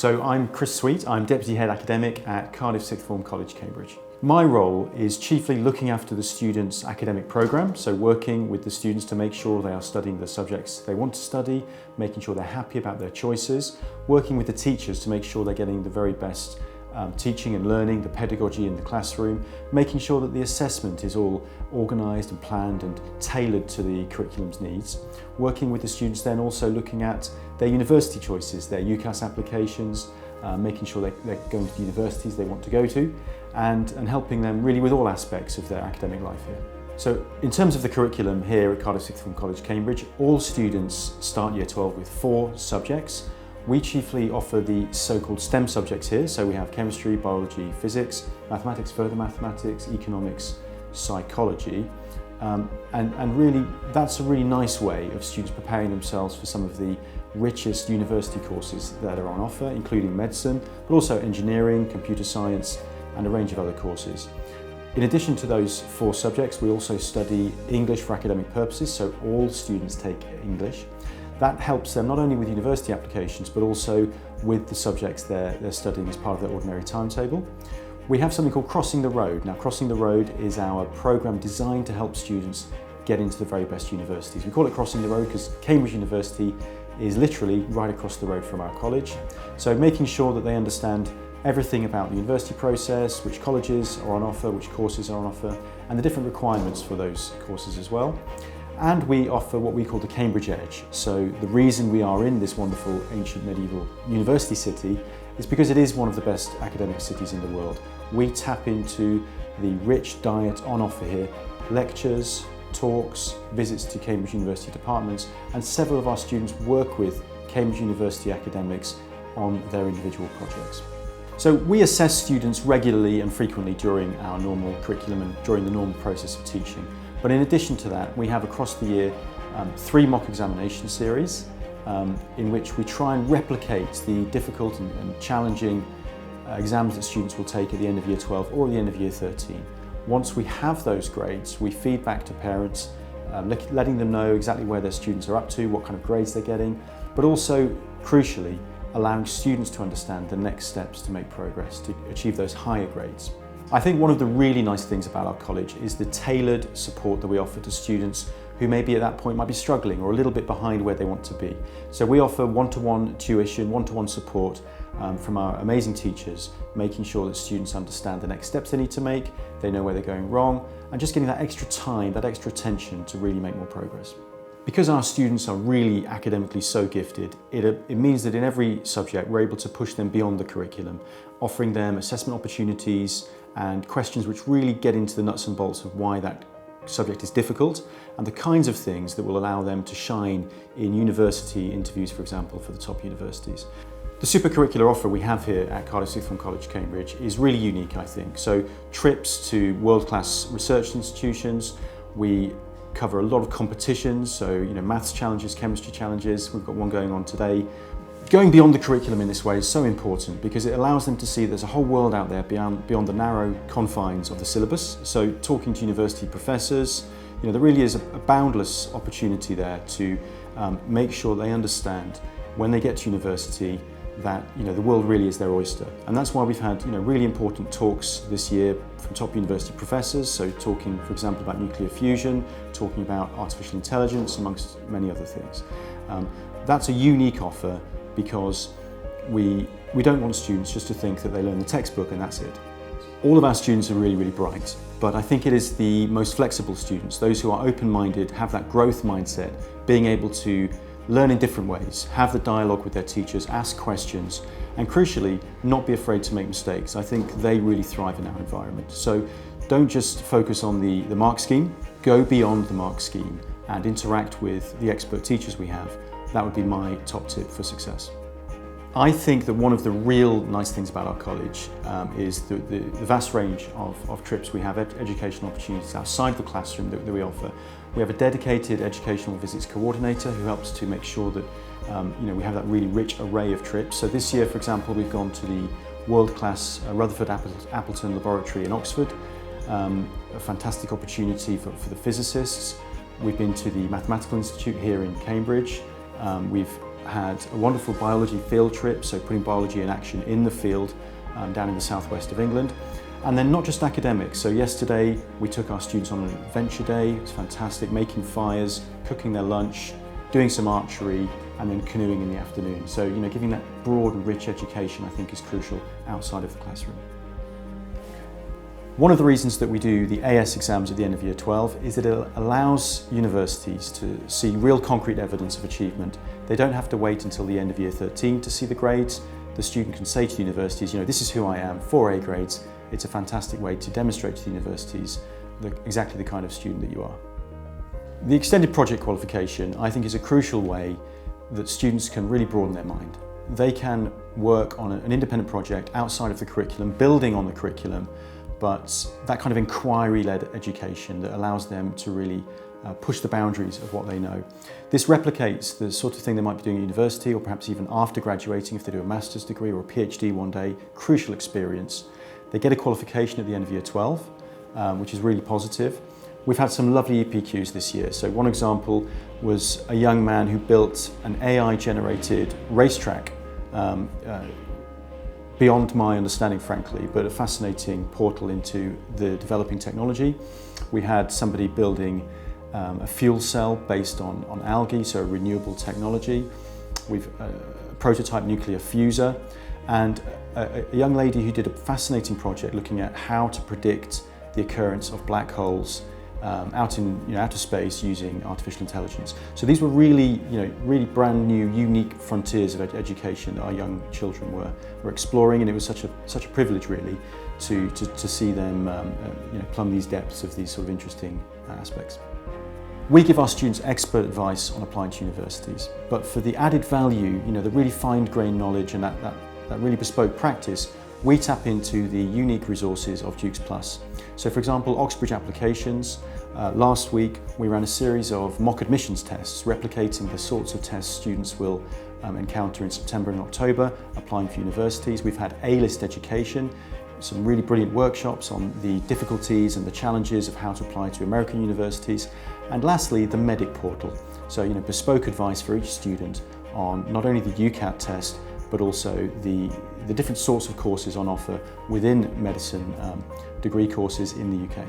So I'm Chris Sweet, I'm Deputy Head Academic at Cardiff Sixth Form College, Cambridge. My role is chiefly looking after the students' academic programme, so working with the students to make sure they are studying the subjects they want to study, making sure they're happy about their choices, working with the teachers to make sure they're getting the very best teaching and learning, the pedagogy in the classroom, making sure that the assessment is all organised and planned and tailored to the curriculum's needs. Working with the students then also looking at their university choices, their UCAS applications, making sure they're going to the universities they want to go to and helping them really with all aspects of their academic life here. So in terms of the curriculum here at Cardiff Sixth Form College, Cambridge, all students start Year 12 with 4 subjects. We chiefly offer the so-called STEM subjects here, so we have chemistry, biology, physics, mathematics, further mathematics, economics, psychology, and really that's a really nice way of students preparing themselves for some of the richest university courses that are on offer, including medicine, but also engineering, computer science, and a range of other courses. In addition to those 4 subjects, we also study English for academic purposes, so all students take English. That helps them not only with university applications, but also with the subjects they're studying as part of their ordinary timetable. We have something called Crossing the Road. Now, Crossing the Road is our programme designed to help students get into the very best universities. We call it Crossing the Road because Cambridge University is literally right across the road from our college. So making sure that they understand everything about the university process, which colleges are on offer, which courses are on offer, and the different requirements for those courses as well. And we offer what we call the Cambridge Edge. So the reason we are in this wonderful ancient medieval university city is because it is one of the best academic cities in the world. We tap into the rich diet on offer here, lectures, talks, visits to Cambridge University departments, and several of our students work with Cambridge University academics on their individual projects. So we assess students regularly and frequently during our normal curriculum and during the normal process of teaching. But in addition to that, we have across the year 3 mock examination series in which we try and replicate the difficult and challenging exams that students will take at the end of Year 12 or at the end of Year 13. Once we have those grades, we feed back to parents, letting them know exactly where their students are up to, what kind of grades they're getting, but also, crucially, allowing students to understand the next steps to make progress, to achieve those higher grades. I think one of the really nice things about our college is the tailored support that we offer to students who maybe at that point might be struggling or a little bit behind where they want to be. So we offer one-to-one tuition, one-to-one support from our amazing teachers, making sure that students understand the next steps they need to make, they know where they're going wrong, and just getting that extra time, that extra attention to really make more progress. Because our students are really academically so gifted, it means that in every subject we're able to push them beyond the curriculum, offering them assessment opportunities and questions which really get into the nuts and bolts of why that subject is difficult and the kinds of things that will allow them to shine in university interviews, for example, for the top universities. The supercurricular offer we have here at Cardiff Sixth Form College, Cambridge is really unique, I think. So trips to world-class research institutions, we cover a lot of competitions, so maths challenges, chemistry challenges, we've got one going on today. Going beyond the curriculum in this way is so important because it allows them to see there's a whole world out there beyond the narrow confines of the syllabus. So talking to university professors, there really is a boundless opportunity there to make sure they understand when they get to university that the world really is their oyster. And that's why we've had really important talks this year from top university professors, so talking, for example, about nuclear fusion, talking about artificial intelligence, amongst many other things. That's a unique offer because we don't want students just to think that they learn the textbook and that's it. All of our students are really, really bright, but I think it is the most flexible students, those who are open-minded, have that growth mindset, being able to learn in different ways, have the dialogue with their teachers, ask questions, and crucially, not be afraid to make mistakes. I think they really thrive in our environment. So don't just focus on the mark scheme, go beyond the mark scheme and interact with the expert teachers we have. That would be my top tip for success. I think that one of the real nice things about our college is the vast range of trips we have, educational opportunities outside the classroom that we offer. We have a dedicated educational visits coordinator who helps to make sure that we have that really rich array of trips. So this year, for example, we've gone to the world-class Rutherford Appleton Laboratory in Oxford, a fantastic opportunity for the physicists. We've been to the Mathematical Institute here in Cambridge. We've had a wonderful biology field trip, so putting biology in action in the field down in the southwest of England. And then not just academics, so yesterday we took our students on an adventure day. It was fantastic, making fires, cooking their lunch, doing some archery, and then canoeing in the afternoon. So, giving that broad and rich education I think is crucial outside of the classroom. One of the reasons that we do the AS exams at the end of Year 12 is that it allows universities to see real concrete evidence of achievement. They don't have to wait until the end of Year 13 to see the grades. The student can say to the universities, this is who I am, 4 A grades. It's a fantastic way to demonstrate to the universities exactly the kind of student that you are. The extended project qualification, I think, is a crucial way that students can really broaden their mind. They can work on an independent project outside of the curriculum, building on the curriculum, but that kind of inquiry-led education that allows them to really push the boundaries of what they know. This replicates the sort of thing they might be doing at university, or perhaps even after graduating if they do a master's degree or a PhD one day. Crucial experience. They get a qualification at the end of Year 12, which is really positive. We've had some lovely EPQs this year. So one example was a young man who built an AI-generated racetrack, beyond my understanding, frankly, but a fascinating portal into the developing technology. We had somebody building a fuel cell based on algae, so a renewable technology. We've a prototype nuclear fuser, and a young lady who did a fascinating project looking at how to predict the occurrence of black holes out in outer space using artificial intelligence. So these were really, really brand new, unique frontiers of education that our young children were exploring, and it was such a privilege, really, to see them plumb these depths of these sort of interesting aspects. We give our students expert advice on applying to universities, but for the added value, the really fine-grained knowledge and that really bespoke practice, we tap into the unique resources of Dukes Plus. So for example, Oxbridge applications. Last week we ran a series of mock admissions tests replicating the sorts of tests students will encounter in September and October applying for universities. We've had A-list education, some really brilliant workshops on the difficulties and the challenges of how to apply to American universities. And lastly, the Medic portal. So bespoke advice for each student on not only the UCAT test, but also the different sorts of courses on offer within medicine degree courses in the UK.